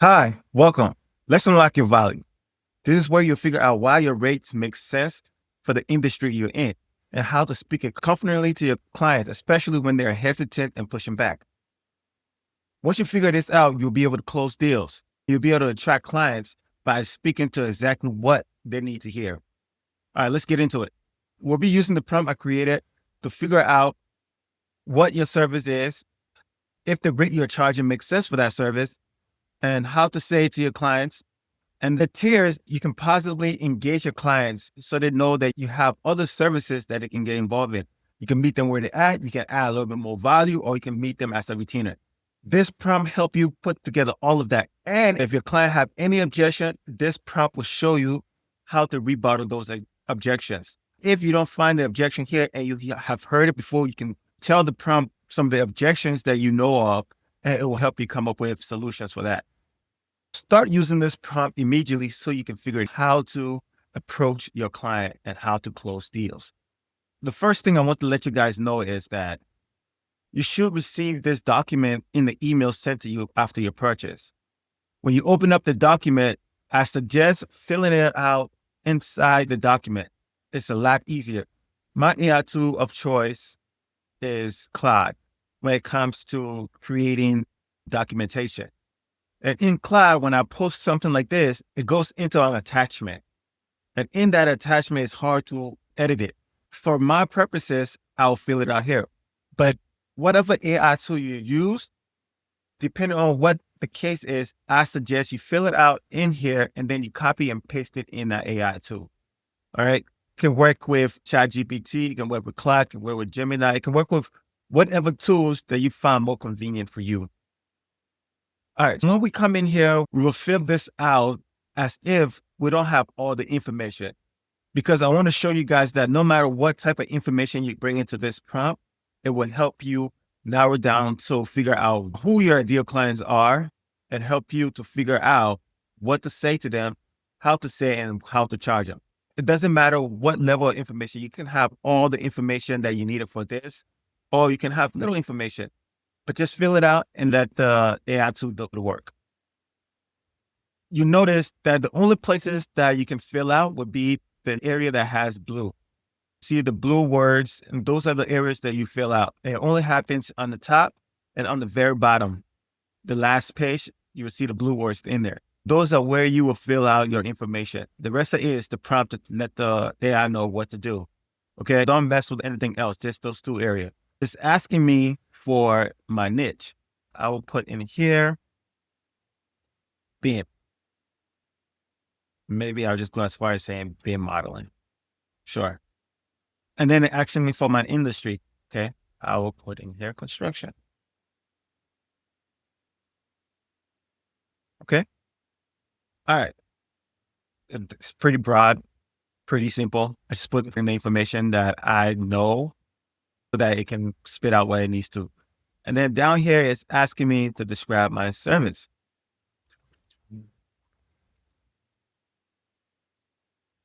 Hi, welcome. Let's unlock your value. This is where you'll figure out why your rates make sense for the industry you're in and how to speak it confidently to your clients, especially when they're hesitant and pushing back. Once you figure this out, you'll be able to close deals. You'll be able to attract clients by speaking to exactly what they need to hear. All right, let's get into it. We'll be using the prompt I created to figure out what your service is, if the rate you're charging makes sense for that service, and how to say it to your clients. And the tiers, you can positively engage your clients so they know that you have other services that they can get involved in. You can meet them where they're at, you can add a little bit more value, or you can meet them as a retainer. This prompt help you put together all of that. And if your client have any objection, this prompt will show you how to rebuttal those objections. If you don't find the objection here and you have heard it before, you can tell the prompt some of the objections that you know of, and it will help you come up with solutions for that. Start using this prompt immediately so you can figure out how to approach your client and how to close deals. The first thing I want to let you guys know is that you should receive this document in the email sent to you after your purchase. When you open up the document, I suggest filling it out inside the document. It's a lot easier. My AI tool of choice is Claude when it comes to creating documentation. And in Claude, when I post something like this, it goes into an attachment. And in that attachment, it's hard to edit it. For my purposes, I'll fill it out here. But whatever AI tool you use, depending on what the case is, I suggest you fill it out in here and then you copy and paste it in that AI tool. All right. You can work with ChatGPT, you can work with Claude, you can work with Gemini, you can work with whatever tools that you find more convenient for you. All right, so when we come in here, we will fill this out as if we don't have all the information, because I want to show you guys that no matter what type of information you bring into this prompt, it will help you narrow down to figure out who your ideal clients are and help you to figure out what to say to them, how to say, and how to charge them. It doesn't matter what level of information. You can have all the information that you needed for this, or you can have little information. But just fill it out and let the AI tool do the work. You notice that the only places that you can fill out would be the area that has blue. See the blue words, and those are the areas that you fill out. It only happens on the top and on the very bottom. The last page, you will see the blue words in there. Those are where you will fill out your information. The rest of it is the prompt to let the AI know what to do. Okay, don't mess with anything else, just those two areas. It's asking me for my niche. I will put in here, BIM. Maybe I'll just go as far as saying BIM modeling. Sure. And then it asking me for my industry. Okay. I will put in here construction. Okay. All right. It's pretty broad, pretty simple. I just put in the information that I know so that it can spit out what it needs to. And then down here, it's asking me to describe my service.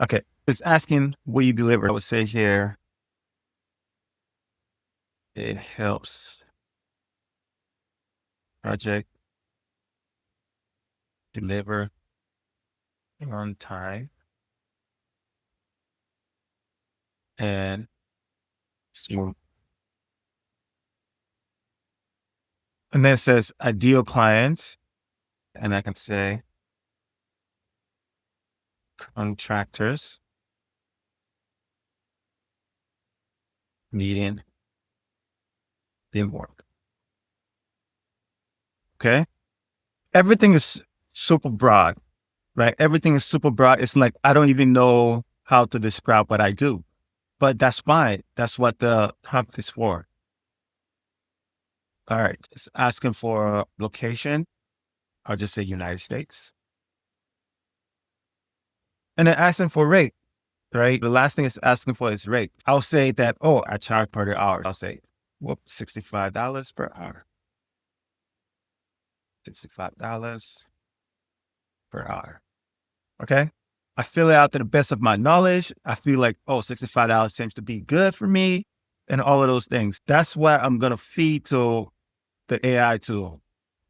Okay. It's asking what you deliver. I would say here, it helps project deliver on time and smooth. And then it says ideal clients. And I can say contractors needing BIM work. Okay. Everything is super broad, right? Everything is super broad. It's like, I don't even know how to describe what I do, but that's fine. That's what the prompt is for. All right. It's asking for location. I'll just say United States. And then asking for rate, right? The last thing it's asking for is rate. I'll say that, oh, I charge per hour. I'll say, $65 per hour. $65 per hour. Okay. I fill it out to the best of my knowledge. I feel like, oh, $65 seems to be good for me and all of those things. That's what I'm going to feed to the AI tool.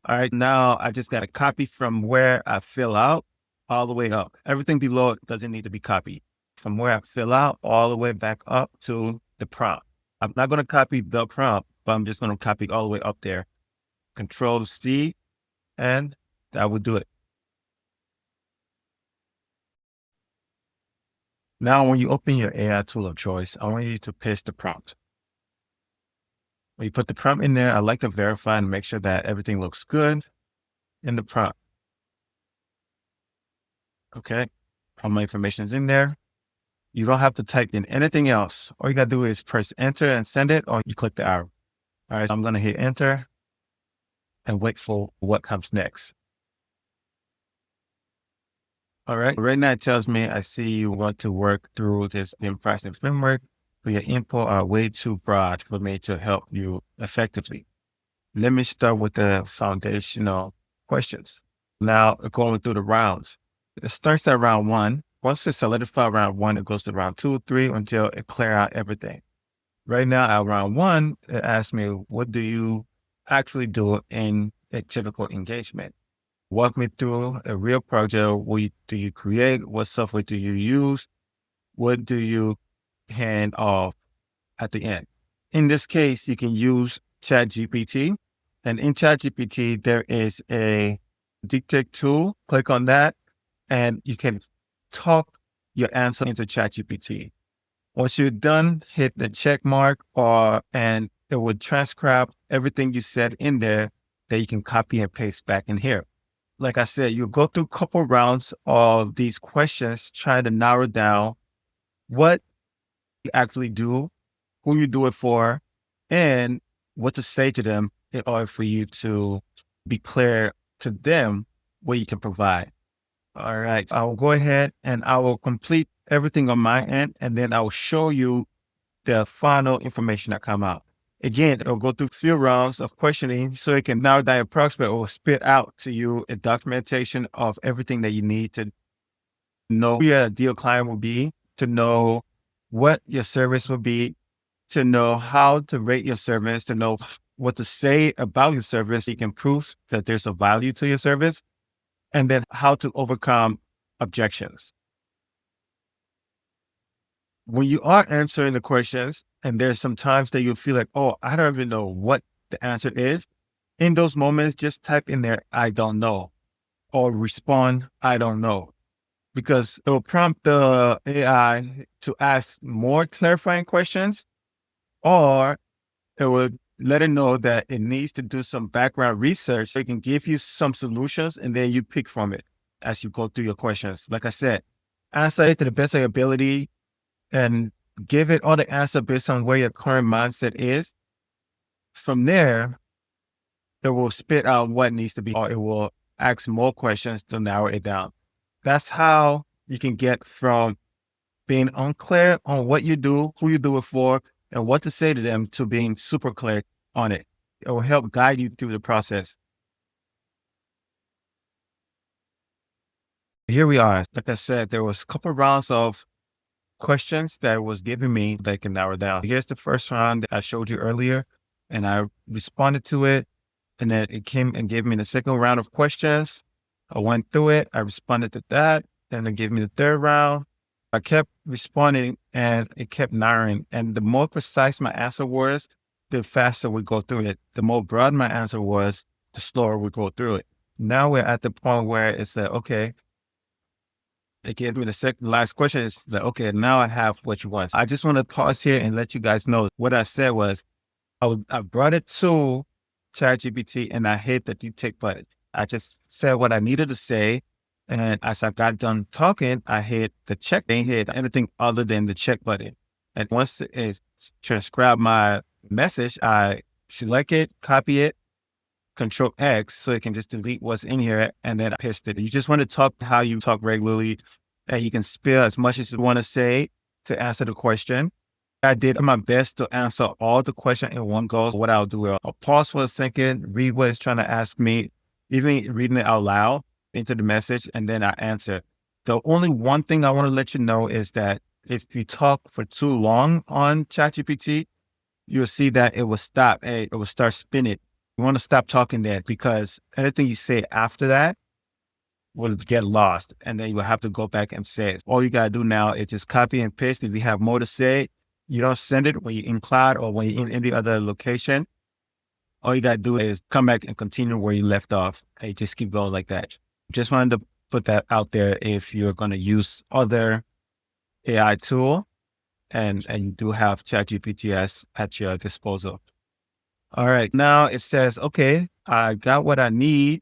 All right, now I just got to copy from where I fill out all the way up. Everything below it doesn't need to be copied. From where I fill out all the way back up to the prompt. I'm not going to copy the prompt, but I'm just going to copy all the way up there. Control C, and that will do it. Now, when you open your AI tool of choice, I want you to paste the prompt. When you put the prompt in there, I like to verify and make sure that everything looks good in the prompt. Okay, all my information is in there. You don't have to type in anything else. All you got to do is press enter and send it, or you click the arrow. All right, so I'm going to hit enter and wait for what comes next. All right, right now it tells me I see you want to work through this pricing framework, but your input are way too broad for me to help you effectively. Let me start with the foundational questions. Now, going through the rounds. It starts at round 1. Once it's solidified round 1, it goes to round 2, 3 until it clear out everything. Right now at round 1, it asks me, what do you actually do in a typical engagement? Walk me through a real project. What do you create? What software do you use? What do you hand off at the end? In this case, you can use ChatGPT. And in ChatGPT, there is a dictate tool. Click on that, and you can talk your answer into ChatGPT. Once you're done, hit the check mark, and it would transcribe everything you said in there that you can copy and paste back in here. Like I said, you go through a couple rounds of these questions, trying to narrow down what you actually do, who you do it for, and what to say to them in order for you to be clear to them what you can provide. All right, I will go ahead and I will complete everything on my end, and then I will show you the final information that come out. Again, it'll go through a few rounds of questioning so it can narrow down your prospect or spit out to you a documentation of everything that you need to know who your ideal client will be, to know what your service will be, to know how to rate your service, to know what to say about your service. You can prove that there's a value to your service, and then how to overcome objections. When you are answering the questions, and there's some times that you feel like, oh, I don't even know what the answer is. In those moments, just type in there, I don't know, or respond, I don't know, because it will prompt the AI to ask more clarifying questions, or it would let it know that it needs to do some background research so it can give you some solutions, and then you pick from it as you go through your questions. Like I said, answer it to the best of your ability and give it all the answer based on where your current mindset is. From there, it will spit out what needs to be, or it will ask more questions to narrow it down. That's how you can get from being unclear on what you do, who you do it for, and what to say to them, to being super clear on it. It will help guide you through the process. Here we are. Like I said, there was a couple of rounds of questions that was giving me that I can narrow down. Here's the first round that I showed you earlier, and I responded to it. And then it came and gave me the second round of questions. I went through it. I responded to that. Then it gave me the third round. I kept responding, and it kept narrowing. And the more precise my answer was, the faster we go through it. The more broad my answer was, the slower we go through it. Now we're at the point where it's like, okay, it gave me the last question. Is that, okay, now I have what you want. I just want to pause here and let you guys know what I said was, I brought it to ChatGPT and I hit the dictate button. I just said what I needed to say. And as I got done talking, I hit the check. I didn't hit anything other than the check button. And once it transcribed my message, I select it, copy it, Control X, so it can just delete what's in here, and then I paste it. You just want to talk how you talk regularly, and you can spill as much as you want to say to answer the question. I did my best to answer all the questions in one go. What I'll do, I'll pause for a second, read what it's trying to ask me, even reading it out loud into the message, and then I answer. The only one thing I want to let you know is that if you talk for too long on ChatGPT, you'll see that it will stop and it will start spinning. You want to stop talking there because anything you say after that will get lost. And then you will have to go back and say it. All you got to do now is just copy and paste. If you have more to say, you don't send it when you're in Claude or when you're in any other location. All you got to do is come back and continue where you left off. And just keep going like that. Just wanted to put that out there if you're going to use other AI tool and you do have ChatGPT at your disposal. All right. Now it says, okay, I got what I need.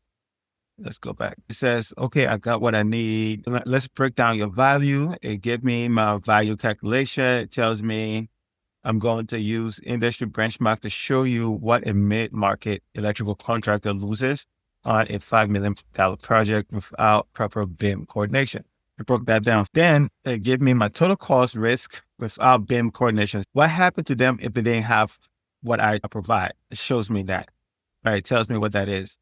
Let's go back. It says, okay, I got what I need. Let's break down your value. It gives me my value calculation. It tells me I'm going to use industry benchmark to show you what a mid-market electrical contractor loses on a $5 million project without proper BIM coordination. I broke that down. Then it gave me my total cost risk without BIM coordination. What happened to them if they didn't have what I provide? It shows me that, right? It tells me what that is.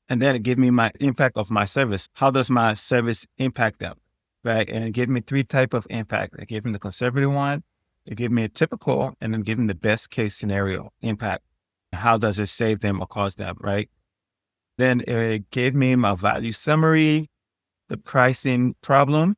And then it gave me my impact of my service. How does my service impact them, right? And it gave me 3 types of impact. It gave me the conservative one. It gave me a typical, and then give me the best case scenario impact. How does it save them or cause them, right? Then it gave me my value summary, the pricing problem,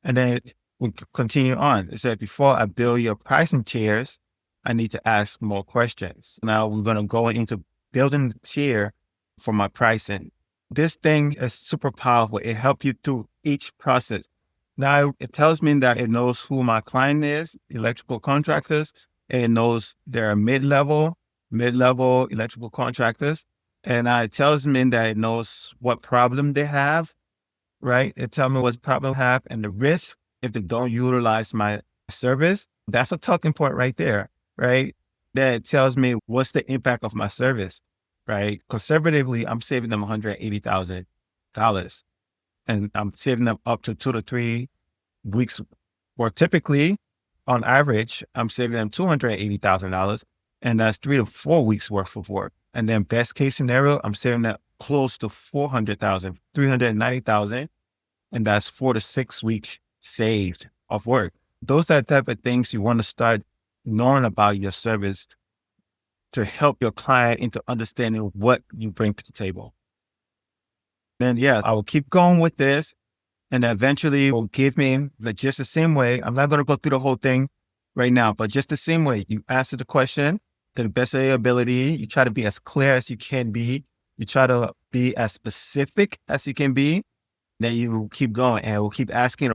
and then it would continue on. It said, before I build your pricing tiers, I need to ask more questions. Now we're going to go into building the tier for my pricing. This thing is super powerful. It helps you through each process. Now it tells me that it knows who my client is, electrical contractors. It knows they're mid-level electrical contractors. And it tells me that it knows what problem they have, right? It tells me what problem they have and the risk if they don't utilize my service. That's a talking point right there, right? Then it tells me what's the impact of my service, right? Conservatively, I'm saving them $180,000. And I'm saving them up to 2 to 3 weeks. Or typically, on average, I'm saving them $280,000. And that's 3 to 4 weeks worth of work. And then best case scenario, I'm saving them close to $400,000, $390,000. And that's 4 to 6 weeks saved of work. Those are the type of things you want to start knowing about your service to help your client into understanding what you bring to the table. Then, I will keep going with this, and eventually it will give me just the same way. I'm not going to go through the whole thing right now, but just the same way. You answer the question to the best of your ability. You try to be as clear as you can be. You try to be as specific as you can be. Then you keep going, and we'll keep asking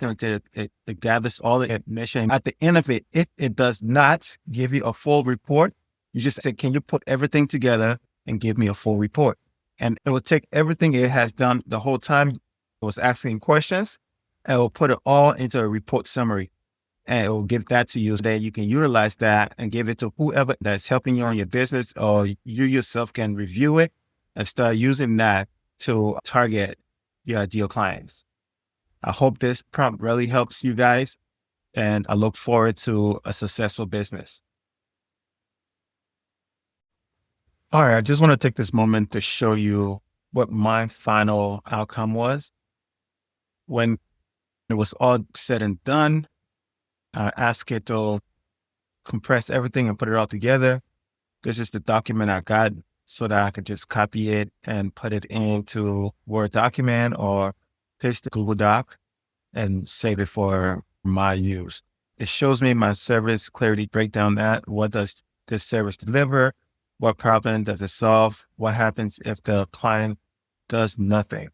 until it gathers all the information. At the end of it, if it does not give you a full report, you just say, can you put everything together and give me a full report? And it will take everything it has done the whole time it was asking questions, and it will put it all into a report summary. And it will give that to you so that you can utilize that and give it to whoever that's helping you on your business, or you yourself can review it and start using that to target your ideal clients. I hope this prompt really helps you guys, and I look forward to a successful business. All right, I just want to take this moment to show you what my final outcome was. When it was all said and done, I asked it to compress everything and put it all together. This is the document I got so that I could just copy it and put it into Word document or paste the Google Doc and save it for my use. It shows me my service clarity breakdown. That what does this service deliver? What problem does it solve? What happens if the client does nothing?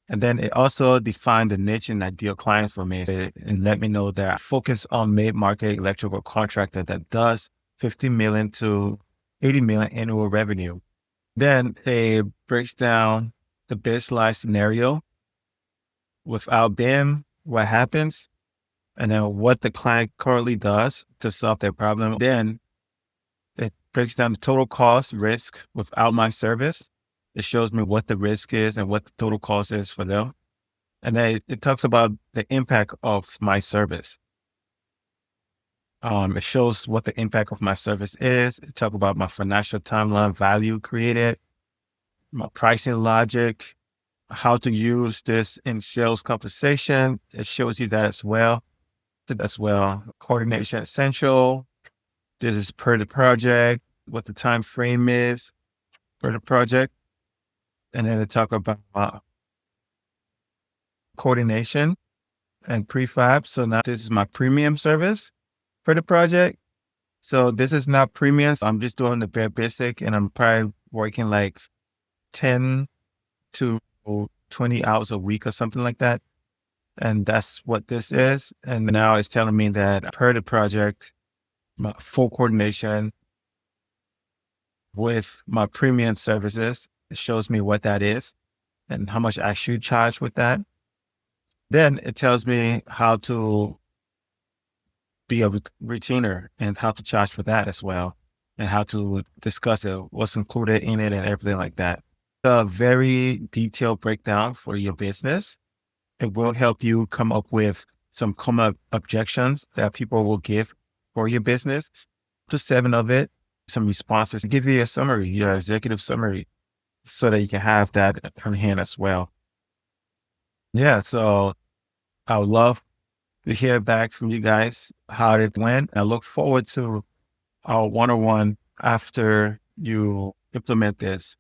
And then it also defined the niche and ideal clients for me and let me know that I focus on mid-market electrical contractor that does 50 million to 80 million annual revenue. Then it breaks down the baseline scenario without BIM, what happens, and then what the client currently does to solve their problem. Then it breaks down the total cost risk without my service. It shows me what the risk is and what the total cost is for them. And then it talks about the impact of my service. It shows what the impact of my service is. It talks about my financial timeline value created, my pricing logic, how to use this in sales compensation. It shows you that as well. Coordination essential. This is per the project, what the time frame is. for the project. And then they talk about coordination and prefab. So now this is my premium service for the project. So this is not premium. So I'm just doing the bare basic, and I'm probably working like 10 to 20 hours a week or something like that. And that's what this is. And now it's telling me that per the project, my full coordination with my premium services, it shows me what that is and how much I should charge with that. Then it tells me how to be a retainer and how to charge for that as well, and how to discuss it, what's included in it and everything like that. A very detailed breakdown for your business. It will help you come up with some common objections that people will give for your business. To 7 of it, some responses, give you a summary, your executive summary, so that you can have that on hand as well. Yeah, so I would love to hear back from you guys how it went. I look forward to our one-on-one after you implement this.